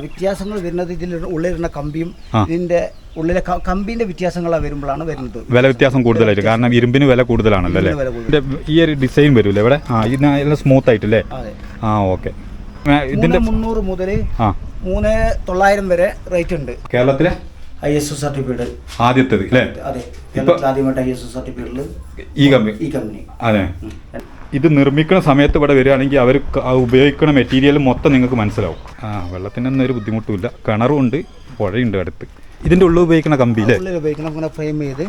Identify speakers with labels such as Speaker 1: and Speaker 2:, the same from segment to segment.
Speaker 1: വ്യത്യാസങ്ങൾ വരുന്നത് ഇതിൽ ഉള്ളിലിരുന്ന കമ്പിയും ഇതിന്റെ ഉള്ളിലെ കമ്പിന്റെ വ്യത്യാസങ്ങളാണ് വരുമ്പോഴാണ് വരുന്നത്.
Speaker 2: വില വ്യത്യാസം കൂടുതലായിട്ട്, കാരണം ഇരുമ്പിന് വില കൂടുതലാണല്ലോ അല്ലേ. ഈ ഒരു ഡിസൈൻ വരൂല്ലേ ഇവിടെ, ഇത് സ്മൂത്ത് ആയിട്ടല്ലേ. ഓക്കെ.
Speaker 1: ഇതിന്റെ 300 മുതൽ 3900 വരെ റേറ്റ് ഉണ്ട്.
Speaker 2: കേരളത്തിലെ
Speaker 1: ISO സർട്ടിഫിക്കറ്റ്
Speaker 2: ആദ്യത്തേത് അല്ലേ?
Speaker 1: അതെ, ആദ്യമായിട്ട് ISO സർട്ടിഫിക്കറ്റിൽ ഈ കമ്പനി.
Speaker 2: അതെ. ഇത് നിർമ്മിക്കുന്ന സമയത്ത് ഇവിടെ വരികയാണെങ്കിൽ അവർ ഉപയോഗിക്കുന്ന മെറ്റീരിയൽ മൊത്തം നിങ്ങൾക്ക് മനസ്സിലാവും. വെള്ളത്തിനൊന്നും ഒരു ബുദ്ധിമുട്ടുമില്ല, കിണറുണ്ട്, പുഴയുണ്ട് അടുത്ത്. ഇതിന്റെ ഉള്ളിൽ ഉപയോഗിക്കുന്ന കമ്പി അല്ലേ?
Speaker 1: ഉപയോഗിക്കുന്ന ഫ്രെയിം ചെയ്ത്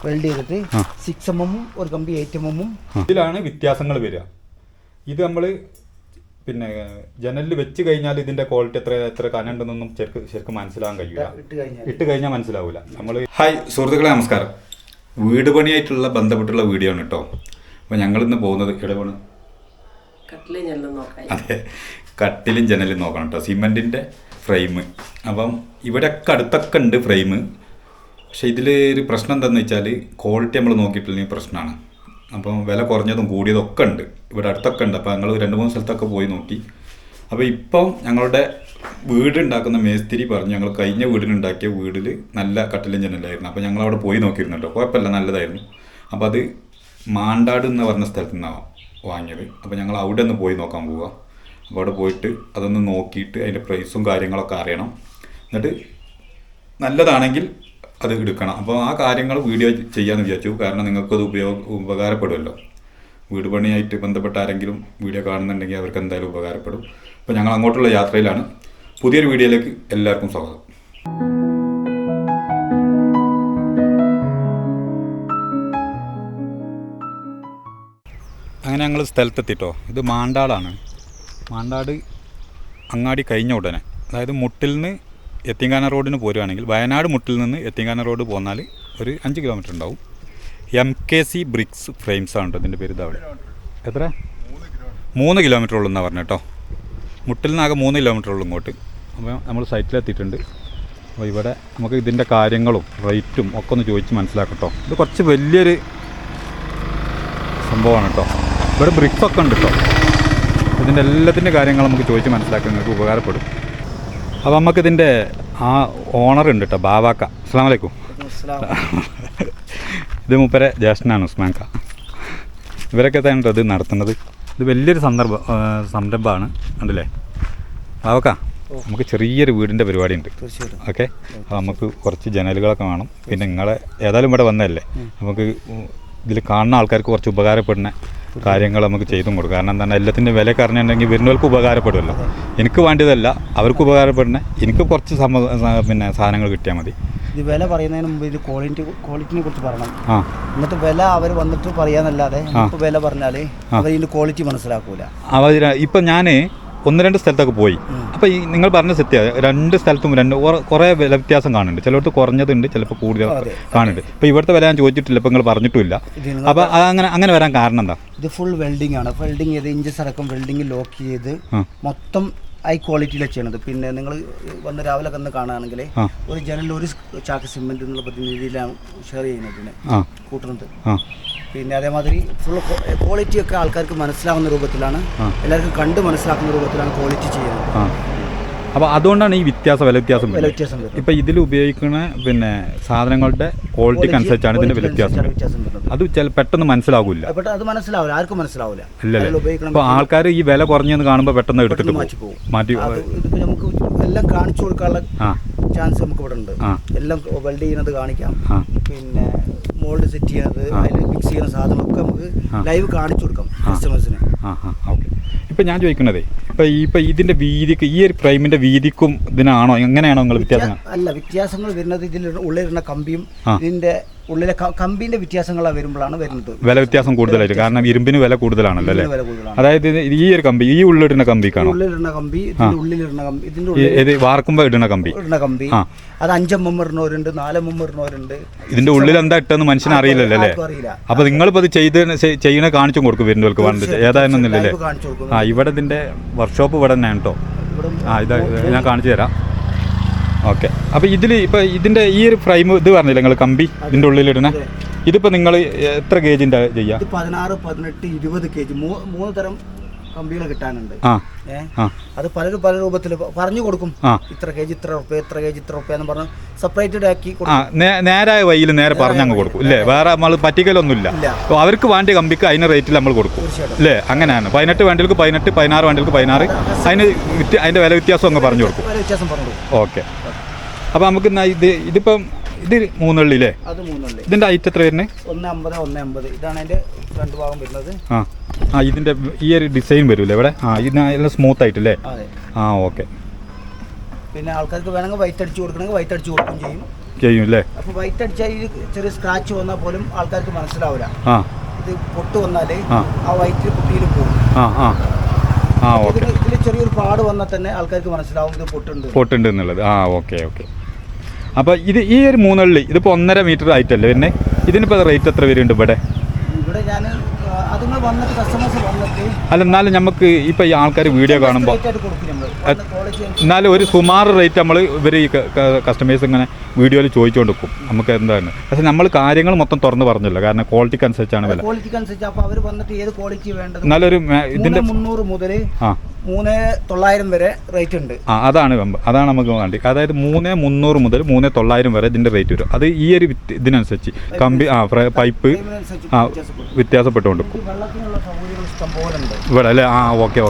Speaker 1: വെൽഡ് ചെയ്തിട്ട് 6 mm ഒരു കമ്പി 8 mm.
Speaker 2: ഇതിലാണ് വ്യത്യാസങ്ങൾ വരിക. ഇത് നമ്മൾ പിന്നെ ജനലിൽ വെച്ച് കഴിഞ്ഞാൽ ഇതിന്റെ ക്വാളിറ്റി എത്ര കനണ്ടെന്നൊന്നും ശരിക്കും മനസ്സിലാകാൻ കഴിയില്ല. ഇട്ട് കഴിഞ്ഞാൽ മനസ്സിലാവില്ല. നമ്മൾ ഹായ് സുഹൃത്തുക്കളെ, നമസ്കാരം. വീട് പണിയായിട്ടുള്ള ബന്ധപ്പെട്ടുള്ള വീഡിയോ ആണ് കേട്ടോ. അപ്പോൾ ഞങ്ങളിന്ന് പോകുന്നത് എവിടെ പോകണം? അതെ, കട്ടിലും ജനലും നോക്കണം കേട്ടോ. സിമെൻറ്റിൻ്റെ ഫ്രെയിം. അപ്പം ഇവിടെയൊക്കെ അടുത്തൊക്കെ ഉണ്ട് ഫ്രെയിം. പക്ഷേ ഇതിൽ ഒരു പ്രശ്നം എന്താണെന്ന് വെച്ചാൽ ക്വാളിറ്റി നമ്മൾ നോക്കിയിട്ടില്ലെങ്കിൽ പ്രശ്നമാണ്. അപ്പം വില കുറഞ്ഞതും കൂടിയതും ഒക്കെ ഉണ്ട്, ഇവിടെ അടുത്തൊക്കെ ഉണ്ട്. അപ്പോൾ ഞങ്ങൾ 2-3 സ്ഥലത്തൊക്കെ പോയി നോക്കി. അപ്പോൾ ഇപ്പം ഞങ്ങളുടെ വീടുണ്ടാക്കുന്ന മേസ്തിരി പറഞ്ഞു ഞങ്ങൾ കഴിഞ്ഞ വീടിനുണ്ടാക്കിയ വീടിൽ നല്ല കട്ടിലും ജനലായിരുന്നു. അപ്പോൾ ഞങ്ങളവിടെ പോയി നോക്കിയിരുന്നു കേട്ടോ. കുഴപ്പമില്ല, നല്ലതായിരുന്നു. അപ്പോൾ അത് മാണ്ടാട് എന്ന് പറഞ്ഞ സ്ഥലത്തു നിന്നാണ് വാങ്ങിയത്. അപ്പോൾ ഞങ്ങൾ അവിടെ ഒന്ന് പോയി നോക്കാൻ പോവുക. അപ്പോൾ അവിടെ പോയിട്ട് അതൊന്ന് നോക്കിയിട്ട് അതിൻ്റെ പ്രൈസും കാര്യങ്ങളൊക്കെ അറിയണം. എന്നിട്ട് നല്ലതാണെങ്കിൽ അത് എടുക്കണം. അപ്പോൾ ആ കാര്യങ്ങൾ വീഡിയോ ചെയ്യാമെന്ന് വിചാരിച്ചു. കാരണം നിങ്ങൾക്കത് ഉപകാരപ്പെടുമല്ലോ. വീട് പണിയായിട്ട് ബന്ധപ്പെട്ട ആരെങ്കിലും വീഡിയോ കാണുന്നുണ്ടെങ്കിൽ അവർക്ക് എന്തായാലും ഉപകാരപ്പെടും. അപ്പോൾ ഞങ്ങൾ അങ്ങോട്ടുള്ള യാത്രയിലാണ്. പുതിയൊരു വീഡിയോയിലേക്ക് എല്ലാവർക്കും സ്വാഗതം. അങ്ങനെ ഞങ്ങൾ സ്ഥലത്തെത്തിട്ടോ. ഇത് മാണ്ടാടാണ്. മാണ്ടാട് അങ്ങാടി കഴിഞ്ഞ ഉടനെ, അതായത് മുട്ടിൽ നിന്ന് എത്തിങ്കാന റോഡിന് പോരുകയാണെങ്കിൽ, വയനാട് മുട്ടിൽ നിന്ന് എത്തിങ്കാന റോഡ് പോന്നാൽ ഒരു 5 കിലോമീറ്റർ ഉണ്ടാവും. MKC ബ്രിക്സ് ഫ്രെയിംസ് ആണ് കേട്ടോ ഇതിൻ്റെ പേര്. ഇതവിടെ എത്ര 3 കിലോമീറ്റർ ഉള്ളൂ എന്നാണ് പറഞ്ഞത് കേട്ടോ. മുട്ടിൽ നിന്നാകെ 3 കിലോമീറ്റർ ഉള്ളൂ ഇങ്ങോട്ട്. അപ്പോൾ നമ്മൾ സൈറ്റിലെത്തിയിട്ടുണ്ട്. അപ്പോൾ ഇവിടെ നമുക്ക് ഇതിൻ്റെ കാര്യങ്ങളും റേറ്റും ഒക്കെ ഒന്ന് ചോദിച്ച് മനസ്സിലാക്കട്ടോ. ഇത് കുറച്ച് വലിയൊരു സംഭവമാണ് കേട്ടോ. ഇവിടെ ബ്രിക്സ് ഒക്കെ ഉണ്ട് കേട്ടോ. ഇതിൻ്റെ എല്ലാത്തിൻ്റെ കാര്യങ്ങൾ നമുക്ക് ചോദിച്ച് മനസ്സിലാക്കി നിങ്ങൾക്ക് ഉപകാരപ്പെടും. അപ്പോൾ നമുക്കിതിൻ്റെ ആ ഓണർ ഉണ്ട് കേട്ടോ, ബാവാക്ക. അസ്സലാമു അലൈക്കും. ഇത് മൂപ്പരെ ജ്യേഷ്ഠനാണ് ഉസ്മാൻക. ഇവരൊക്കെ തന്നെ ഇത് നടത്തുന്നത്. ഇത് വലിയൊരു സംരംഭമാണ് കണ്ടില്ലേ ബാവാക്ക. നമുക്ക് ചെറിയൊരു വീടിൻ്റെ പരിപാടി ഉണ്ട്. ഓക്കെ. അപ്പോൾ നമുക്ക് കുറച്ച് ജനലുകളൊക്കെ വേണം. പിന്നെ നിങ്ങളെ ഏതായാലും ഇവിടെ വന്നതല്ലേ, നമുക്ക് ഇതിൽ കാണുന്ന ആൾക്കാർക്ക് കുറച്ച് ഉപകാരപ്പെടുന്ന കാര്യങ്ങൾ നമുക്ക് ചെയ്തും കൊടുക്കും. കാരണം എന്താണ്, എല്ലാത്തിൻ്റെ വിലയൊക്കെ അറിഞ്ഞിട്ടുണ്ടെങ്കിൽ വരുന്നവർക്ക് ഉപകാരപ്പെടുമല്ലോ. എനിക്ക് വേണ്ടിയതല്ല, അവർക്ക് ഉപകാരപ്പെടുന്ന എനിക്ക് കുറച്ച് പിന്നെ സാധനങ്ങൾ കിട്ടിയാൽ മതി.
Speaker 1: ഇത് വില പറയുന്നതിന് മുമ്പ് ഇത് ക്വാളിറ്റിനെ കുറിച്ച് പറയണം. എന്നിട്ട് വില അവർ വന്നിട്ട് പറയാന്നല്ലാതെ വില പറഞ്ഞാൽ അവർ ഇതിൻ്റെ ക്വാളിറ്റി മനസ്സിലാക്കൂല.
Speaker 2: ഇപ്പം ഞാൻ 1-2 സ്ഥലത്തൊക്കെ പോയി. അപ്പോൾ ഈ നിങ്ങൾ പറഞ്ഞ സത്യം, 2 സ്ഥലത്തും കുറേ വില വ്യത്യാസം കാണുന്നുണ്ട്. ചിലർക്ക് കുറഞ്ഞതുണ്ട്, ചിലപ്പോൾ കൂടുതൽ കാണുന്നുണ്ട്. ഇപ്പോൾ ഇവിടുത്തെ വില ഞാൻ ചോദിച്ചിട്ടില്ല, ഇപ്പോൾ നിങ്ങൾ പറഞ്ഞിട്ടുമില്ല. അപ്പോൾ അങ്ങനെ വരാൻ കാരണം എന്താ?
Speaker 1: ഇത് ഫുൾ വെൽഡിംഗ് ആണ്. വെൽഡിംഗ് ചെയ്ത് ഇഞ്ചസ് അടക്കം വെൽഡിംഗ് ലോക്ക് ചെയ്ത് മൊത്തം ഹൈ ക്വാളിറ്റിയിലാണ് ചെയ്യണത്. പിന്നെ നിങ്ങൾ വന്ന് രാവിലെ വന്ന് കാണുകയാണെങ്കിൽ ഒരു ജനലിൽ ഒരു ചാക്ക് സിമെന്റ് എന്നുള്ള രീതിയിലാണ് ഷെയർ ചെയ്യുന്നതിന് കൂട്ടുന്നത്. പിന്നെ അതേമാതിരി ഫുൾ ക്വാളിറ്റിയൊക്കെ ആൾക്കാർക്ക് മനസ്സിലാവുന്ന രൂപത്തിലാണ്, എല്ലാവർക്കും കണ്ട് മനസ്സിലാക്കുന്ന രൂപത്തിലാണ് ക്വാളിറ്റി ചെയ്യുന്നത്.
Speaker 2: അപ്പോൾ അതുകൊണ്ടാണ് ഈ വില വ്യത്യാസം. ഇപ്പം ഇതിൽ ഉപയോഗിക്കുന്ന പിന്നെ സാധനങ്ങളുടെ ക്വാളിറ്റിക്ക് അനുസരിച്ചാണ് ഇതിൻ്റെ വില വ്യത്യാസം. അത് പെട്ടെന്ന് മനസ്സിലാവില്ല.
Speaker 1: അത് മനസ്സിലാവില്ല, ആർക്കും മനസ്സിലാവില്ല.
Speaker 2: ഇല്ലല്ലോ. ഇപ്പോൾ ആൾക്കാർ ഈ വില കുറഞ്ഞെന്ന് കാണുമ്പോൾ പെട്ടെന്ന് എടുത്തിട്ട് മാറ്റി.
Speaker 1: ഇതിപ്പോൾ നമുക്ക് എല്ലാം കാണിച്ചു കൊടുക്കാനുള്ള ചാൻസ് നമുക്ക് ഇവിടെ ഉണ്ട്. എല്ലാം വെൽഡ് ചെയ്യുന്നത് കാണിക്കാം. പിന്നെ മോൾഡ് സെറ്റ് ചെയ്യുന്നത്, അതിൽ മിക്സ് ചെയ്യുന്ന സാധനമൊക്കെ നമുക്ക് ലൈവ് കാണിച്ചു കൊടുക്കാം കസ്റ്റമേഴ്സിന്.
Speaker 2: ഓക്കെ. ഇപ്പം ഞാൻ ചോദിക്കണതേ, ഇപ്പം ഇതിൻ്റെ വീതിക്ക്, ഈ ഒരു ഫ്രെയിമിൻ്റെ വീതിക്കും ഇതിനാണോ, എങ്ങനെയാണോ നിങ്ങൾ വ്യത്യാസം?
Speaker 1: അല്ല, വ്യത്യാസങ്ങൾ വരുന്നത് ഇതിൽ ഉള്ളിലിരുന്ന കമ്പിയും ഇതിൻ്റെ ഉള്ളിലെ കമ്പിന്റെ വ്യത്യാസങ്ങളാണ് വരുമ്പോഴാണ് വരുന്നത് വില വ്യത്യാസം കൂടുതലായിട്ട്.
Speaker 2: കാരണം ഇരുമ്പിന് വില കൂടുതലാണല്ലോ അല്ലേ. അതായത് ഈ ഒരു കമ്പി, ഈ ഉള്ളിടുന്ന കമ്പിക്കാണോ?
Speaker 1: ഉള്ളിലിടുന്ന കമ്പി, ഉള്ളിലിടുന്ന കമ്പി, ഇതിന്റെ
Speaker 2: വാർക്കുമ്പോൾ ഇടുന്ന കമ്പി,
Speaker 1: അത് 5 mm ഇടുന്നവരുണ്ട്, 4 mm ഇടുന്നവരുണ്ട്.
Speaker 2: ഇതിന്റെ ഉള്ളിൽ എന്താ ഇട്ടെന്ന് മനുഷ്യന് അറിയില്ലല്ലോ അല്ലേ. അപ്പൊ നിങ്ങളിപ്പോ ഇത് ചെയ്യണ കാണിച്ചു കൊടുക്കും വരുന്നവർക്ക് വേണ്ടത് ഏതായിരുന്നില്ലല്ലേ. ഇവിടെ ഇതിന്റെ വർക്ക്ഷോപ്പ് ഇവിടെ തന്നെയാണ് കേട്ടോ. ഇത് ഞാൻ കാണിച്ചു തരാം. ഓക്കെ. അപ്പോൾ ഇതിൻ്റെ ഈ ഒരു ഫ്രെയിം ഇത് പറഞ്ഞില്ല നിങ്ങൾ, കമ്പി ഇതിൻ്റെ ഉള്ളിലിടണേ. ഇതിപ്പോൾ നിങ്ങൾ എത്ര ഗേജിൻ്റെ ചെയ്യുക?
Speaker 1: 16, 18, 20 kg 3 തരം കമ്പികൾ കിട്ടാനുണ്ട്.
Speaker 2: ആ
Speaker 1: അത് പലരും പല രൂപത്തിൽ പറഞ്ഞു കൊടുക്കും. ഇത്ര കേജി ഇത്ര റുപ്യ, ഇത്ര കേജി ഇത്ര റുപ്യ എന്ന് പറഞ്ഞ് സെപ്പറേറ്റഡ് ആക്കി
Speaker 2: നേരായ വഴിയിൽ നേരെ പറഞ്ഞങ്ങ് കൊടുക്കും അല്ലേ? വേറെ നമ്മൾ പറ്റിക്കലൊന്നുമില്ല. അവർക്ക് വേണ്ടിയ കമ്പിക്ക് അതിന് റേറ്റിൽ നമ്മൾ കൊടുക്കും അല്ലേ? അങ്ങനെയാണ്. 18 വേണ്ടികൾക്ക് 18, 16 വേണ്ടികൾക്ക് 16, അതിൻ്റെ വില വ്യത്യാസം അങ്ങ് പറഞ്ഞു കൊടുക്കും. ഓക്കെ. അപ്പോൾ നമുക്ക് ഇതിപ്പം ഇത് 3 അല്ലേ? ഇതിന്റെ ഹൈറ്റ് എത്ര വരുന്നത്?
Speaker 1: 150, 150. ഇതാണ് അതിന്റെ ഫ്രണ്ട് ഭാഗം വരുന്നത്.
Speaker 2: ഇതിന്റെ ഈ ഒരു ഡിസൈൻ വരൂല്ലേ ഇവിടെ? ഇത് നല്ല സ്മൂത്ത് ആയിട്ടല്ലേ? ഓക്കെ.
Speaker 1: പിന്നെ ആൾക്കാർക്ക് വേണമെങ്കിൽ വൈറ്റ് അടിച്ചു കൊടുക്കണമെങ്കിൽ വൈറ്റ് അടിച്ചു കൊടുക്കുകയും
Speaker 2: ചെയ്യും അല്ലേ?
Speaker 1: അപ്പോൾ വൈറ്റ് അടിച്ചാൽ ഇത് ചെറിയ സ്ക്രാച്ച് വന്നാൽ പോലും ആൾക്കാർക്ക് മനസ്സിലാവില്ല. ഇത് പൊട്ട് വന്നാൽ ആ വൈറ്റ് പൊട്ടിയിൽ പോകും. ഇതിൽ ചെറിയൊരു പാട് വന്നാൽ തന്നെ ആൾക്കാർക്ക് മനസ്സിലാവും ഇത്
Speaker 2: പൊട്ടുണ്ട് എന്നുള്ളത്. ഓക്കെ. അപ്പോൾ ഈ ഒരു 3 അള്ളി ഇതിപ്പോൾ 1.5 മീറ്റർ ആയിട്ടല്ലേ പിന്നെ? ഇതിനിപ്പോൾ റേറ്റ് എത്ര വരുന്നുണ്ട് ഇവിടെ?
Speaker 1: ഞാൻ അതുങ്ങൾ വന്നിട്ട് കസ്റ്റമേഴ്സ് വന്നിട്ട്
Speaker 2: അല്ല, എന്നാലും നമുക്ക് ഇപ്പോൾ ഈ ആൾക്കാർ വീഡിയോ കാണുമ്പോൾ എന്നാലും ഒരു സുമാറ് റേറ്റ് നമ്മൾ ഇവർ ഈ കസ്റ്റമേഴ്സ് ഇങ്ങനെ വീഡിയോയിൽ ചോദിച്ചുകൊണ്ട് വെക്കും നമുക്ക് എന്താണ്. പക്ഷേ നമ്മൾ കാര്യങ്ങൾ മൊത്തം തുറന്ന് പറഞ്ഞല്ലോ, കാരണം ക്വാളിറ്റിക്ക് അനുസരിച്ചാണ് വില.
Speaker 1: അപ്പോൾ അവർ വന്നിട്ട് ഏത് ക്വാളിറ്റി വേണ്ടത്
Speaker 2: എന്നാലൊരു ഇതിൻ്റെ
Speaker 1: 300 മുതൽ 3,900 വരെ റേറ്റ് ഉണ്ട്.
Speaker 2: അതാണ് നമുക്ക് വേണ്ടി. അതായത് 3,300 മുതൽ 3,900 വരെ ഇതിൻ്റെ റേറ്റ് വരും. അത് ഈ ഒരു ഇതിനനുസരിച്ച് കമ്പി പൈപ്പ് വ്യത്യാസപ്പെട്ടുകൊണ്ട് ഇവിടെ അല്ലേ? ഓക്കെ.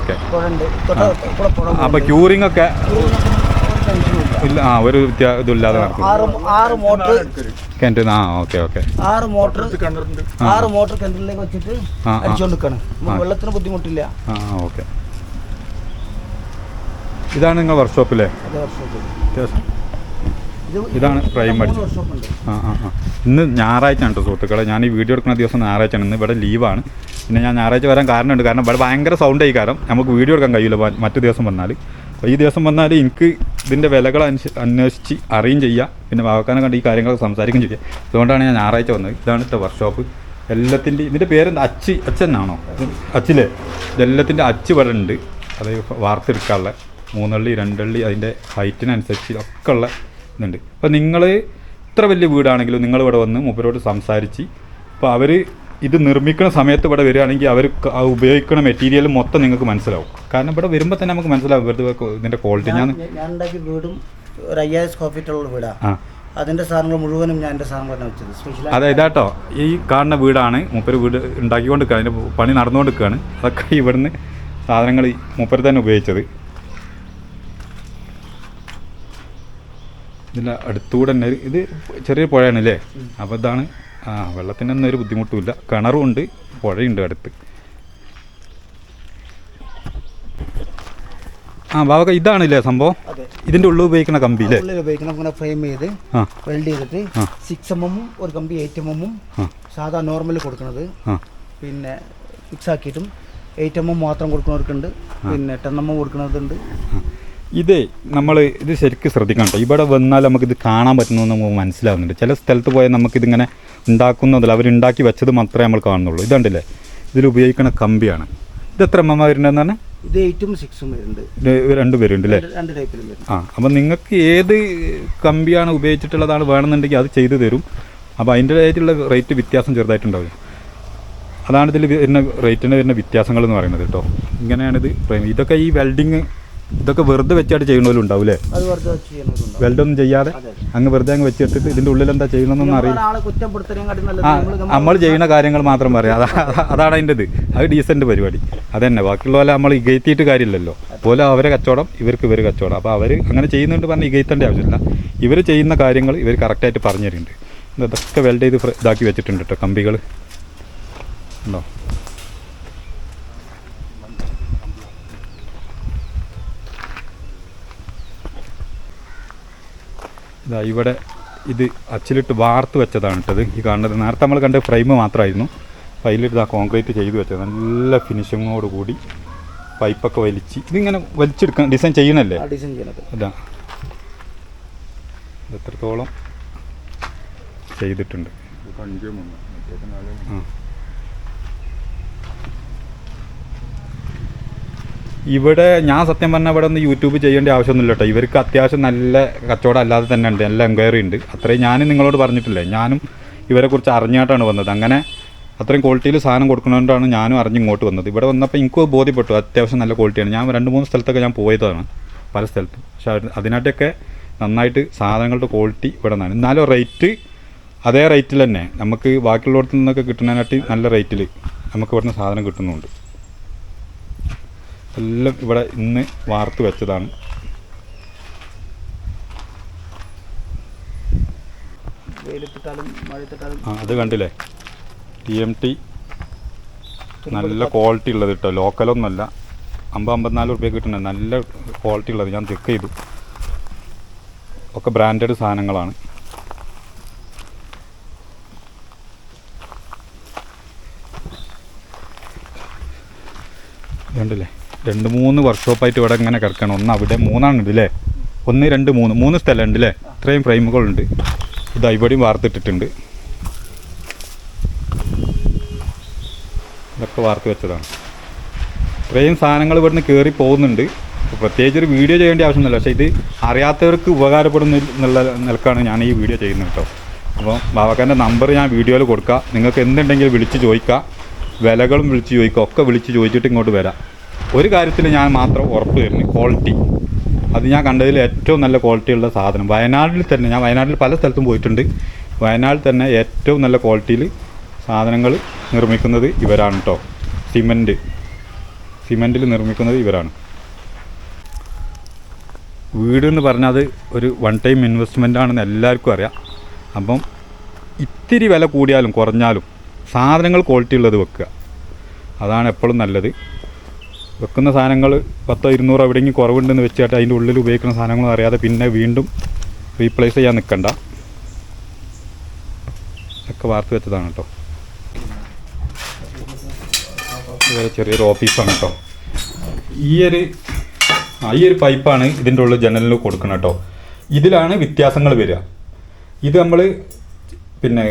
Speaker 2: അപ്പോൾ ക്യൂറിംഗ് ഒക്കെ ഇല്ല, ഒരു ഇതില്ലാതെ നടക്കും.
Speaker 1: 6 മോട്ടർ
Speaker 2: കിണറ്റ്. ഓക്കെ.
Speaker 1: 6 മോട്ടർ കിണറ്റിലേക്ക് വെച്ചിട്ട് അടിച്ചുകൊണ്ടിരിക്കുകയാണ്. വെള്ളത്തിന് ബുദ്ധിമുട്ടില്ല.
Speaker 2: ഓക്കെ. ഇതാണ് നിങ്ങൾ വർക്ക്ഷോപ്പില്ലേ? ഇതാണ് പ്രൈം അടിച്ചത്. ഇന്ന് ഞായറാഴ്ച ആണ് കേട്ടോ സുഹൃത്തുക്കളെ. ഞാൻ ഈ വീഡിയോ എടുക്കുന്ന ദിവസം ഞായറാഴ്ചയാണ്. ഇന്ന് ഇവിടെ ലീവാണ്. പിന്നെ ഞാൻ ഞായറാഴ്ച വരാൻ കാരണമുണ്ട്. കാരണം ഇവിടെ ഭയങ്കര സൗണ്ട് ആയി. കാരണം നമുക്ക് വീഡിയോ എടുക്കാൻ കഴിയില്ല മറ്റു ദിവസം വന്നാൽ. അപ്പോൾ ഈ ദിവസം വന്നാൽ എനിക്ക് ഇതിൻ്റെ വിലകൾ അന്വേഷിച്ച് അറിയുകയും ചെയ്യാം, പിന്നെ വാക്കാനെ കണ്ട് ഈ കാര്യങ്ങളൊക്കെ സംസാരിക്കുകയും ചെയ്യാം. അതുകൊണ്ടാണ് ഞാൻ ഞായറാഴ്ച വന്നത്. ഇതാണ് ഇഷ്ടം വർക്ക്ഷോപ്പ്. എല്ലാത്തിൻ്റെ ഇതിൻ്റെ പേരെന്താ? അച്ഛനാണോ? അച്ചില്ലേ? ഇതെല്ലാത്തിൻ്റെ അച്ച് ഇവിടെ ഉണ്ട്. അത് വാർത്തെടുക്കാനുള്ള 3 അള്ളി 2 അള്ളി അതിൻ്റെ ഹൈറ്റിനനുസരിച്ച് ഒക്കെ ഉള്ള ഇതുണ്ട്. അപ്പോൾ നിങ്ങൾ ഇത്ര വലിയ വീടാണെങ്കിലും നിങ്ങളിവിടെ വന്ന് മൂപ്പരോട് സംസാരിച്ച് അപ്പോൾ അവർ ഇത് നിർമ്മിക്കുന്ന സമയത്ത് ഇവിടെ വരികയാണെങ്കിൽ അവർ ഉപയോഗിക്കുന്ന മെറ്റീരിയൽ മൊത്തം നിങ്ങൾക്ക് മനസ്സിലാവും. കാരണം ഇവിടെ വരുമ്പോൾ തന്നെ നമുക്ക് മനസ്സിലാവും വെറുതെ ഇതിൻ്റെ ക്വാളിറ്റി. ഞാൻ
Speaker 1: ഉണ്ടാക്കിയ വീടും ഒരു 5000 സ്ക്വയർ ഫീറ്റുള്ള വീടാണ്. അതിൻ്റെ സാധനങ്ങൾ മുഴുവനും ഞാൻ എൻ്റെ സാധനങ്ങൾ വെച്ചത് സ്പെഷ്യൽ.
Speaker 2: അതായിട്ടോ ഈ കാണുന്ന വീടാണ് മൂപ്പര് വീട് ഉണ്ടാക്കിക്കൊണ്ട് നിൽക്കുക, അതിൻ്റെ പണി നടന്നുകൊണ്ട് നിൽക്കുകയാണ്. അതൊക്കെ ഇവിടുന്ന് സാധനങ്ങൾ മൂപ്പര് തന്നെ ഉപയോഗിച്ചത്. ഇതിൻ്റെ അടുത്തുകൂടെ തന്നെ ഇത് ചെറിയ പുഴയാണ് അല്ലേ? അപ്പോൾ ഇതാണ്. വെള്ളത്തിനൊന്നും ഒരു ബുദ്ധിമുട്ടുമില്ല. കിണറും ഉണ്ട്, പുഴയുണ്ട് അടുത്ത്. ബാബക്ക ഇതാണല്ലേ സംഭവം? ഇതിൻ്റെ ഉള്ളിൽ ഉപയോഗിക്കുന്ന കമ്പി അല്ലേ?
Speaker 1: ഉപയോഗിക്കുന്ന ഫ്രെയിം ചെയ്ത് വെൽഡ് ചെയ്തിട്ട് 6 mm ഒരു കമ്പി 8 mm സാധാ നോർമൽ കൊടുക്കുന്നത്. പിന്നെ ഫിക്സ് ആക്കിയിട്ടും 8 mm മാത്രം കൊടുക്കുന്നവർക്കുണ്ട്, പിന്നെ 10 mm കൊടുക്കുന്നതുണ്ട്. ഇത് ശരിക്കും ശ്രദ്ധിക്കണം കേട്ടോ. ഇവിടെ വന്നാൽ നമുക്കിത് കാണാൻ പറ്റുന്നതെന്ന് നമുക്ക് മനസ്സിലാവുന്നുണ്ട്. ചില സ്ഥലത്ത് പോയാൽ നമുക്കിതിങ്ങനെ ഉണ്ടാക്കുന്നതല്ല, അവരുണ്ടാക്കി വെച്ചത് മാത്രമേ നമ്മൾ കാണുന്നുള്ളൂ. ഇതുണ്ടല്ലേ, ഇതിൽ ഉപയോഗിക്കുന്ന കമ്പിയാണ്. ഇത് എത്ര എം വരുന്നതെന്ന് പറഞ്ഞാൽ? ഇത് 8 6 വരുന്നുണ്ട്.
Speaker 2: 2 പേരുണ്ട് അല്ലേ?
Speaker 1: 2 ടൈപ്പിലും വരും.
Speaker 2: അപ്പം നിങ്ങൾക്ക് ഏത് കമ്പിയാണ് ഉപയോഗിച്ചിട്ടുള്ളതാണ് വേണമെന്നുണ്ടെങ്കിൽ അത് ചെയ്തു തരും. അപ്പോൾ അതിൻ്റെതായിട്ടുള്ള റേറ്റ് വ്യത്യാസം ചെറുതായിട്ടുണ്ടാവും. അതാണ് ഇതിൽ വരുന്ന റേറ്റിന് വരുന്ന വ്യത്യാസങ്ങൾ എന്ന് പറയുന്നത് കേട്ടോ. ഇങ്ങനെയാണിത്. ഇതൊക്കെ ഈ വെൽഡിങ് ഇതൊക്കെ വെറുതെ വെച്ചായിട്ട് ചെയ്യണമല്ലോ ഉണ്ടാവും അല്ലേ? വെൽഡൊന്നും ചെയ്യാതെ അങ്ങ് വെറുതെ അങ്ങ് വെച്ചിട്ടിട്ട് ഇതിൻ്റെ ഉള്ളിൽ എന്താ ചെയ്യണമെന്നൊന്നും അറിയില്ല. നമ്മൾ ചെയ്യുന്ന കാര്യങ്ങൾ മാത്രം പറയാം. അതാണ് അതിൻ്റെ ഇത്. അത് ഡീസൻറ്റ് പരിപാടി. അതന്നെ. ബാക്കിയുള്ള പോലെ നമ്മൾ ഇകയത്തിയിട്ട് കാര്യമില്ലല്ലോ. പോലെ അവരെ കച്ചവടം, ഇവർക്ക് ഇവർ കച്ചവടം. അപ്പോൾ അവർ അങ്ങനെ ചെയ്യുന്നുണ്ട് പറഞ്ഞാൽ ഇകയത്തേണ്ട ആവശ്യമില്ല. ഇവർ ചെയ്യുന്ന കാര്യങ്ങൾ ഇവർ കറക്റ്റായിട്ട് പറഞ്ഞു തരുന്നുണ്ട്. ഇതൊക്കെ വെൽഡ് ചെയ്ത് ഇതാക്കി വെച്ചിട്ടുണ്ട് കേട്ടോ കമ്പികൾ ഉണ്ടോ. ഇവിടെ ഇത് അച്ചിലിട്ട് വാർത്ത് വെച്ചതാണ് കേട്ടത്. ഈ കാണുന്നത് നേരത്തെ നമ്മൾ കണ്ട ഫ്രെയിം മാത്രമായിരുന്നു. അപ്പോൾ അതിലിട്ട് കോൺക്രീറ്റ് ചെയ്ത് വെച്ചത് നല്ല ഫിനിഷിങ്ങോട് കൂടി പൈപ്പൊക്കെ വലിച്ച് ഇതിങ്ങനെ വലിച്ചെടുക്കാൻ ഡിസൈൻ ചെയ്യണല്ലേ? അതാ എത്രത്തോളം ചെയ്തിട്ടുണ്ട്. ഇവിടെ ഞാൻ സത്യം പറഞ്ഞാൽ ഇവിടെ ഒന്ന് യൂട്യൂബ് ചെയ്യേണ്ട ആവശ്യമൊന്നുമില്ല കേട്ടോ. ഇവർക്ക് അത്യാവശ്യം നല്ല കച്ചവടം അല്ലാതെ തന്നെ ഉണ്ട്, നല്ല എൻക്വയറി ഉണ്ട്. അത്രയും ഞാനും നിങ്ങളോട് പറഞ്ഞിട്ടില്ലേ, ഞാനും ഇവരെക്കുറിച്ച് അറിഞ്ഞായിട്ടാണ് വന്നത്. അങ്ങനെ അത്രയും ക്വാളിറ്റിയിൽ സാധനം കൊടുക്കുന്നതുകൊണ്ടാണ് ഞാനും ഇങ്ങോട്ട് വന്നത്. ഇവിടെ വന്നപ്പോൾ എനിക്ക് ബോധ്യപ്പെട്ടു അത്യാവശ്യം നല്ല ക്വാളിറ്റിയാണ്. ഞാൻ 2-3 സ്ഥലത്തൊക്കെ ഞാൻ പോയതാണ്, പല സ്ഥലത്തും. പക്ഷേ അതിനായിട്ടൊക്കെ നന്നായിട്ട് സാധനങ്ങളുടെ ക്വാളിറ്റി ഇവിടെ നിന്നാണ്. എന്നാലും റേറ്റ് അതേ റേറ്റിൽ തന്നെ നമുക്ക് ബാക്കിയുള്ളിടത്തു നിന്നൊക്കെ കിട്ടുന്നതിനായിട്ട് നല്ല റേറ്റിൽ നമുക്ക് ഇവിടുന്ന് സാധനം കിട്ടുന്നുണ്ട്. എല്ലാം ഇവിടെ ഇന്ന് വാർത്ത് വെച്ചതാണ്. അത് കണ്ടില്ലേ, TMT നല്ല ക്വാളിറ്റി ഉള്ളത് കേട്ടോ, ലോക്കലൊന്നുമല്ല. 50-54 റുപ്യ കിട്ടുന്നത് നല്ല ക്വാളിറ്റി ഉള്ളത്. ഞാൻ ചെക്ക് ചെയ്തു, ഒക്കെ ബ്രാൻഡഡ് സാധനങ്ങളാണ്. കണ്ടില്ലേ, 2-3 വർക്ക്ഷോപ്പായിട്ട് ഇവിടെ ഇങ്ങനെ കിടക്കണം. ഒന്ന് അവിടെ 3 ഉണ്ട് അല്ലേ, 1, 2, 3 സ്ഥലം ഉണ്ട് അല്ലേ. ഇത്രയും ഫ്രെയിമുകളുണ്ട്. ഇത് ഇവിടെയും വാർത്തിട്ടിട്ടുണ്ട്. ഇതൊക്കെ വാർത്ത് വെച്ചതാണ്. ഇത്രയും സാധനങ്ങൾ ഇവിടുന്ന് കയറി പോകുന്നുണ്ട്. പ്രത്യേകിച്ച് ഒരു വീഡിയോ ചെയ്യേണ്ട ആവശ്യമൊന്നുമില്ല, പക്ഷേ ഇത് അറിയാത്തവർക്ക് ഉപകാരപ്പെടുന്ന എന്നുള്ള നിലക്കാണ് ഞാൻ ഈ വീഡിയോ ചെയ്യുന്നത് കേട്ടോ. അപ്പോൾ ബാബാക്കാൻ്റെ നമ്പർ ഞാൻ വീഡിയോയിൽ കൊടുക്കാം. നിങ്ങൾക്ക് എന്തുണ്ടെങ്കിലും വിളിച്ച് ചോദിക്കുക, വിലകളും വിളിച്ച് ചോദിക്കുക, ഒക്കെ വിളിച്ച് ചോദിച്ചിട്ട് ഇങ്ങോട്ട് വരാം. ഒരു കാര്യത്തിൽ ഞാൻ മാത്രം ഉറപ്പ് തരുന്നു, ക്വാളിറ്റി. അത് ഞാൻ കണ്ടതിൽ ഏറ്റവും നല്ല ക്വാളിറ്റിയുള്ള സാധനം വയനാട്ടിൽ തന്നെ. ഞാൻ വയനാട്ടിൽ പല സ്ഥലത്തും പോയിട്ടുണ്ട്. വയനാട്ടിൽ തന്നെ ഏറ്റവും നല്ല ക്വാളിറ്റിയിൽ സാധനങ്ങൾ നിർമ്മിക്കുന്നത് ഇവരാണ് കേട്ടോ. സിമെൻറ്റിൽ നിർമ്മിക്കുന്നത് ഇവരാണ്. വീടെന്ന് പറഞ്ഞാൽ അത് ഒരു 1 ടൈം ഇൻവെസ്റ്റ്മെൻ്റ് ആണെന്ന് എല്ലാവർക്കും അറിയാം. അപ്പം ഇത്തിരി വില കൂടിയാലും കുറഞ്ഞാലും സാധനങ്ങൾ ക്വാളിറ്റി ഉള്ളത് വെക്കുക, അതാണ് എപ്പോഴും നല്ലത്. വെക്കുന്ന സാധനങ്ങൾ 10-200 എവിടെയെങ്കിലും കുറവുണ്ടെന്ന് വെച്ചിട്ട് അതിൻ്റെ ഉള്ളിൽ ഉപയോഗിക്കുന്ന സാധനങ്ങളും അറിയാതെ പിന്നെ വീണ്ടും റീപ്ലേസ് ചെയ്യാൻ നിൽക്കണ്ട. ഒക്കെ വാർത്ത് വെച്ചതാണ് കേട്ടോ. ചെറിയൊരു ഓഫീസാണ് കേട്ടോ. ഈ ഒരു പൈപ്പാണ് ഇതിൻ്റെ ഉള്ളിൽ ജനലിൽ കൊടുക്കണം കേട്ടോ. ഇതിലാണ് വ്യത്യാസങ്ങൾ വരിക. ഇത് നമ്മൾ പിന്നെ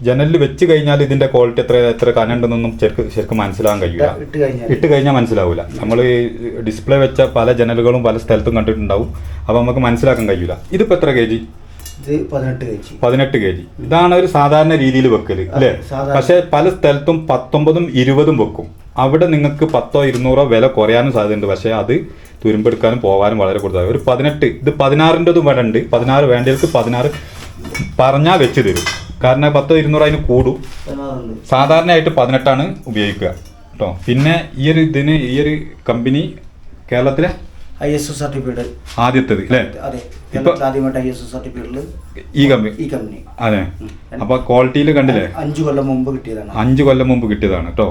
Speaker 2: ജനലിൽ വെച്ച് കഴിഞ്ഞാൽ ഇതിൻ്റെ ക്വാളിറ്റി എത്ര കനണ്ടെന്നൊന്നും ശരിക്കും മനസ്സിലാകാൻ കഴിയില്ല. ഇട്ട് കഴിഞ്ഞാൽ മനസ്സിലാവില്ല. നമ്മൾ ഡിസ്പ്ലേ വെച്ച പല ജനലുകളും പല സ്ഥലത്തും കണ്ടിട്ടുണ്ടാവും. അപ്പോൾ നമുക്ക് മനസ്സിലാക്കാൻ കഴിയില്ല. ഇതിപ്പോൾ എത്ര kg? 18 kg. ഇതാണ് ഒരു സാധാരണ രീതിയിൽ വെക്കൽ അല്ലേ. പക്ഷേ പല സ്ഥലത്തും 19ഉം 20ഉം വെക്കും. അവിടെ നിങ്ങൾക്ക് 100-200 വില കുറയാനും സാധ്യതയുണ്ട്. പക്ഷേ അത് തുരുമ്പെടുക്കാനും പോകാനും വളരെ കൂടുതലാണ്. ഒരു 18, ഇത് 16ൻ്റെതും വേണ്ട ഉണ്ട്. 16 വേണ്ടവർക്ക് 16 പറഞ്ഞാൽ വെച്ച് തരും. കാരണം 100-200 അതിന് കൂടും. സാധാരണയായിട്ട് 18ആണ് ഉപയോഗിക്കുക കേട്ടോ. പിന്നെ ഈ ഒരു കമ്പനി കേരളത്തിലെ
Speaker 1: ISO സർട്ടിഫൈഡ്
Speaker 2: ആദ്യത്തേത് അല്ലേ. ഈ കമ്പനി അതെ. അപ്പൊ ക്വാളിറ്റിയിൽ കണ്ടില്ലേ,
Speaker 1: 5 കൊല്ലം മുമ്പ് കിട്ടിയതാണ്.
Speaker 2: 5 കൊല്ലം മുമ്പ് കിട്ടിയതാണ് കേട്ടോ.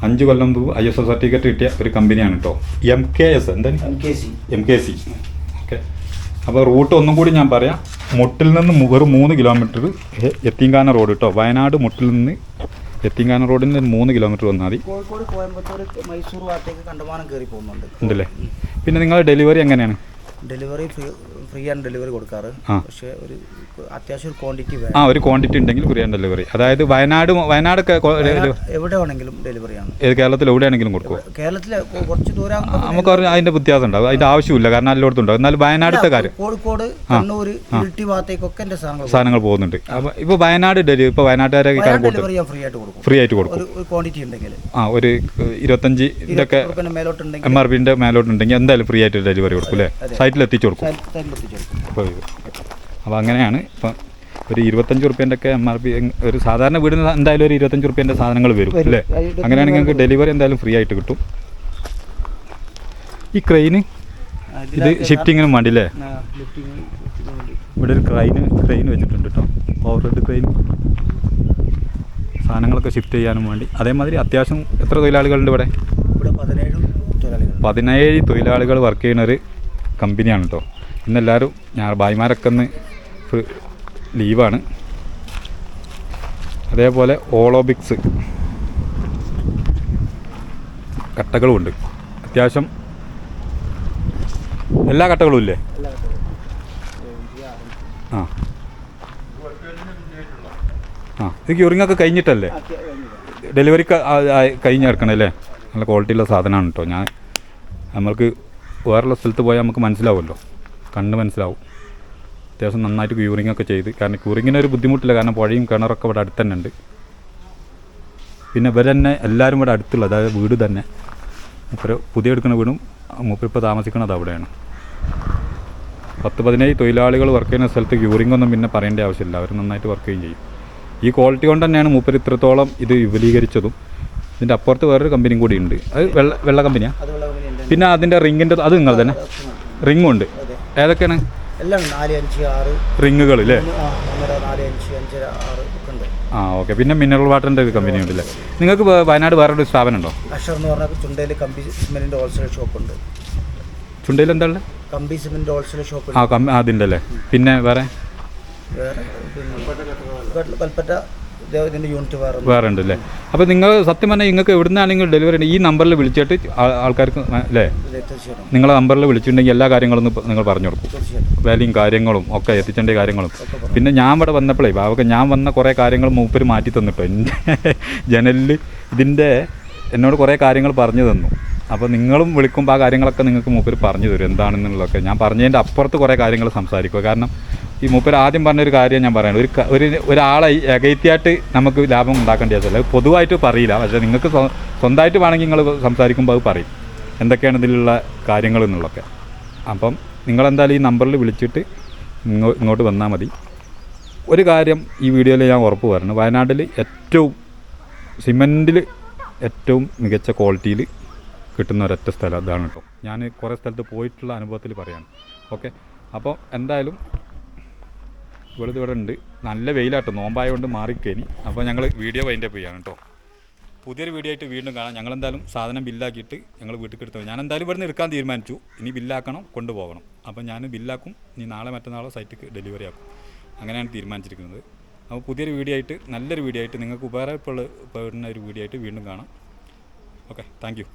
Speaker 2: 5 കൊല്ലം മുമ്പ് ISO സർട്ടിഫിക്കറ്റ് കിട്ടിയ ഒരു കമ്പനിയാണ് കേട്ടോ. MKS എന്താണ്? MKC. ഓക്കെ. അപ്പോൾ റൂട്ട് ഒന്നും കൂടി ഞാൻ പറയാം. മുട്ടിൽ നിന്ന് വെറും 3 കിലോമീറ്റർ എത്തിങ്കാന റോഡ് കേട്ടോ. വയനാട് മുട്ടിൽ നിന്ന് എത്തിങ്കാന റോഡിൽ നിന്ന് 3 കിലോമീറ്റർ വന്നാൽ മതി.
Speaker 1: കോഴിക്കോട്, കോയമ്പത്തൂർ, മൈസൂർ ഭാഗത്തേക്ക് കണ്ടമാനം കയറി പോകുന്നുണ്ട്.
Speaker 2: ഉണ്ടല്ലേ. പിന്നെ നിങ്ങൾ ഡെലിവറി എങ്ങനെയാണ്?
Speaker 1: ഡെലിവറി ഫ്രീ ആൻഡ് ഡെലിവറി കൊടുക്കാറ്. പക്ഷേ ഒരു അത്യാവശ്യം ക്വാണ്ടിറ്റി വേണം.
Speaker 2: ഒരു ക്വാണ്ടിറ്റി ഉണ്ടെങ്കിൽ ഫ്രീ ആൻഡ് ഡെലിവറി. അതായത് വയനാടൊക്കെ
Speaker 1: എവിടെ വേണമെങ്കിലും ഡെലിവറിയാണ്.
Speaker 2: കേരളത്തിൽ എവിടെയാണെങ്കിലും കൊടുക്കും.
Speaker 1: കേരളത്തിൽ കുറച്ച് ദൂരം
Speaker 2: നമുക്ക് അതിന്റെ വ്യത്യാസം ഉണ്ടാവും. അതിന്റെ ആവശ്യമില്ല, കാരണം എല്ലായിടത്തും ഉണ്ടാവും. എന്നാലും വയനാടത്തെ കാര്യം
Speaker 1: കോഴിക്കോട്, കണ്ണൂർ, ഇരിട്ടി ഭാഗത്തേക്കൊക്കെ എന്റെ
Speaker 2: സാധനങ്ങൾ പോകുന്നുണ്ട്. അപ്പോൾ ഇപ്പോൾ വയനാട് ഡെലിവറി, ഇപ്പോൾ വയനാട്ടുകാരെ ഫ്രീ ആയിട്ട് കൊടുക്കും.
Speaker 1: ഒരു ക്വാണ്ടിറ്റി ഉണ്ടെങ്കിൽ
Speaker 2: ഒരു 25 ഇതൊക്കെ MRPന്റെ മേലോട്ടുണ്ടെങ്കിൽ എന്തായാലും ഫ്രീ ആയിട്ട് ഡെലിവറി കൊടുക്കും അല്ലേ. സൈറ്റിൽ എത്തിച്ചു കൊടുക്കും. അപ്പോൾ അങ്ങനെയാണ്. ഇപ്പം ഒരു 25 റുപ്യേൻ്റെ ഒക്കെ MRP ഒരു സാധാരണ വീടിന് എന്തായാലും ഒരു 25 റുപ്യേൻ്റെ സാധനങ്ങൾ വരും അല്ലേ. അങ്ങനെയാണെങ്കിൽ നിങ്ങൾക്ക് ഡെലിവറി എന്തായാലും ഫ്രീ ആയിട്ട് കിട്ടും. ഈ ക്രെയിന് ഇത് ഷിഫ്റ്റിങ്ങിനും വേണ്ടിയില്ലേ. ഇവിടെ ഒരു ക്രെയിൻ വെച്ചിട്ടുണ്ട് കേട്ടോ. ഓവർഹെഡ് ക്രെയിൻ സാധനങ്ങളൊക്കെ ഷിഫ്റ്റ് ചെയ്യാനും വേണ്ടി. അതേമാതിരി അത്യാവശ്യം എത്ര തൊഴിലാളികളുണ്ട് ഇവിടെ? 17 തൊഴിലാളികൾ വർക്ക് ചെയ്യുന്ന ഒരു കമ്പനിയാണ് കേട്ടോ. ഇന്നെല്ലാവരും ഭായിമാരൊക്കെ ഒന്ന് ലീവാണ്. അതേപോലെ ഓളോബിക്സ് കട്ടകളുമുണ്ട്. അത്യാവശ്യം എല്ലാ കട്ടകളും ഇല്ലേ? ഇത് ക്യൂറിങ്ങൊക്കെ കഴിഞ്ഞിട്ടല്ലേ ഡെലിവറി കഴിഞ്ഞെടുക്കണം അല്ലേ. നല്ല ക്വാളിറ്റിയുള്ള സാധനമാണ് കേട്ടോ. നമ്മൾക്ക് വേറെയുള്ള സ്ഥലത്ത് പോയാൽ നമുക്ക് മനസ്സിലാവുമല്ലോ, കണ്ണ് മനസ്സിലാവും. അത്യാവശ്യം നന്നായിട്ട് ക്യൂറിങ്ങൊക്കെ ചെയ്ത്, കാരണം ക്യൂറിങ്ങിന് ഒരു ബുദ്ധിമുട്ടില്ല, കാരണം പുഴയും കിണറൊക്കെ ഇവിടെ അടുത്ത് തന്നെ ഉണ്ട്. പിന്നെ ഇവർ തന്നെ എല്ലാവരും ഇവിടെ അടുത്തുള്ള, അതായത് വീട് തന്നെ മൂപ്പര് പുതിയ എടുക്കുന്ന വീടും മൂപ്പരിപ്പോൾ താമസിക്കുന്നത് അവിടെയാണ്. 10-15 തൊഴിലാളികൾ വർക്ക് ചെയ്യുന്ന സ്ഥലത്ത് ക്യൂറിംഗ് ഒന്നും പിന്നെ പറയേണ്ട ആവശ്യമില്ല, അവർ നന്നായിട്ട് വർക്ക് ചെയ്യുകയും ചെയ്യും. ഈ ക്വാളിറ്റി കൊണ്ട് തന്നെയാണ് മൂപ്പര് ഇത്രത്തോളം ഇത് വിപുലീകരിച്ചതും. ഇതിൻ്റെ അപ്പുറത്ത് വേറൊരു കമ്പനിയും കൂടി ഉണ്ട്, അത് വെള്ള കമ്പനിയാണ്. പിന്നെ അതിൻ്റെ റിങ്ങിൻ്റെ അത് നിങ്ങൾ തന്നെ റിങ്ങും ഉണ്ട്. ഏതൊക്കെയാണ്
Speaker 1: എല്ലാം 4, 5, 6
Speaker 2: റിങ്ങുകൾ അല്ലേ?
Speaker 1: 4, 5, 5, 6 ഒക്കെ ഉണ്ട്.
Speaker 2: ആ ഓക്കെ. പിന്നെ മിനറൽ വാട്ടറിൻ്റെ ഒരു കമ്പനി ഉണ്ടല്ലേ? നിങ്ങൾക്ക് വയനാട് വേറൊരു സ്ഥാപനം ഉണ്ടോ?
Speaker 1: അഷർ എന്ന് പറഞ്ഞാൽ ചുണ്ടയിൽ കമ്പി സിമെൻറ്റിൻ്റെ ഹോൾസെയിൽ ഷോപ്പുണ്ട്.
Speaker 2: ചുണ്ടയിൽ എന്താ ഉള്ളത്?
Speaker 1: കമ്പി സിമെൻറ്റ് ഹോൾസെയിൽ ഷോപ്പ്.
Speaker 2: ആ അതിൻ്റെ അല്ലേ? പിന്നെ വേറെ
Speaker 1: കൽപ്പറ്റ ഇതിൻ്റെ യൂണിറ്റ്
Speaker 2: വേറെ ഉണ്ട് അല്ലേ? അപ്പോൾ നിങ്ങൾ സത്യം പറഞ്ഞാൽ നിങ്ങൾക്ക് എവിടെ നിന്നാണെങ്കിൽ ഡെലിവറി ഈ നമ്പറിൽ വിളിച്ചിട്ട് ആൾക്കാർക്ക് അല്ലേ, നിങ്ങളെ നമ്പറിൽ വിളിച്ചിട്ടുണ്ടെങ്കിൽ എല്ലാ കാര്യങ്ങളും നിങ്ങൾ പറഞ്ഞു കൊടുക്കും, വിലയും കാര്യങ്ങളും ഒക്കെ എത്തിച്ചേണ്ട കാര്യങ്ങളും. പിന്നെ ഞാൻ ഇവിടെ വന്നപ്പോഴേ ബാബക്ക് ഞാൻ വന്ന കുറേ കാര്യങ്ങൾ മൂപ്പര് മാറ്റി തന്നിട്ടോ എൻ്റെ ജനലിൽ ഇതിൻ്റെ എന്നോട് കുറേ കാര്യങ്ങൾ പറഞ്ഞു തന്നു. അപ്പോൾ നിങ്ങളും വിളിക്കുമ്പോൾ ആ കാര്യങ്ങളൊക്കെ നിങ്ങൾക്ക് മൂപ്പര് പറഞ്ഞു തരും എന്താണെന്നുള്ളതൊക്കെ. ഞാൻ പറഞ്ഞതിൻ്റെ അപ്പുറത്ത് കുറേ കാര്യങ്ങൾ സംസാരിക്കുക. കാരണം ഈ മൂപ്പര് ആദ്യം പറഞ്ഞൊരു കാര്യം ഞാൻ പറയണം, ഒരാളെ എകയത്തിയായിട്ട് നമുക്ക് ലാഭം ഉണ്ടാക്കേണ്ട ആവശ്യമില്ല. പൊതുവായിട്ട് പറയില്ല, പക്ഷേ നിങ്ങൾക്ക് സ്വന്തമായിട്ട് വേണമെങ്കിൽ നിങ്ങൾ സംസാരിക്കുമ്പോൾ അത് പറയും എന്തൊക്കെയാണ് ഇതിലുള്ള കാര്യങ്ങൾ എന്നുള്ളതൊക്കെ. അപ്പം നിങ്ങളെന്തായാലും ഈ നമ്പറിൽ വിളിച്ചിട്ട് ഇങ്ങോട്ട് വന്നാൽ മതി. ഒരു കാര്യം ഈ വീഡിയോയിൽ ഞാൻ ഉറപ്പ് പറഞ്ഞു, വയനാട്ടിൽ ഏറ്റവും സിമെൻറ്റിൽ ഏറ്റവും മികച്ച ക്വാളിറ്റിയിൽ കിട്ടുന്ന ഒരൊറ്റ സ്ഥലം അതാണ് കേട്ടോ. ഞാൻ കുറേ സ്ഥലത്ത് പോയിട്ടുള്ള അനുഭവത്തിൽ പറയാണ്. ഓക്കെ, അപ്പോൾ എന്തായാലും ഇവിടെ ഉണ്ട്. നല്ല വെയിലാട്ടോ, നോമ്പായതുകൊണ്ട് മാറിക്കേനി. അപ്പോൾ ഞങ്ങൾ വീഡിയോ വൈൻഡപ്പ് ചെയ്യാണ് കേട്ടോ. പുതിയൊരു വീഡിയോ ആയിട്ട് വീണ്ടും കാണാം. ഞങ്ങളെന്തായാലും സാധനം ബില്ലാക്കിയിട്ട് ഞങ്ങൾ വീട്ടിൽ എടുത്തു. ഞാൻ എന്തായാലും ഇവിടെ നിന്ന് എടുക്കാൻ തീരുമാനിച്ചു. ഇനി ബില്ലാക്കണം, കൊണ്ടുപോകണം. അപ്പോൾ ഞാൻ ബില്ലാക്കും, ഇനി നാളെ മറ്റന്നാളോ സൈറ്റിക്ക് ഡെലിവറി ആക്കും. അങ്ങനെയാണ് തീരുമാനിച്ചിരിക്കുന്നത്. അപ്പോൾ പുതിയൊരു വീഡിയോ ആയിട്ട്, നല്ലൊരു വീഡിയോ ആയിട്ട്, നിങ്ങൾക്ക് ഉപകാരപ്പെടുന്ന ഒരു വീഡിയോ ആയിട്ട് വീണ്ടും കാണാം. Okay, thank you.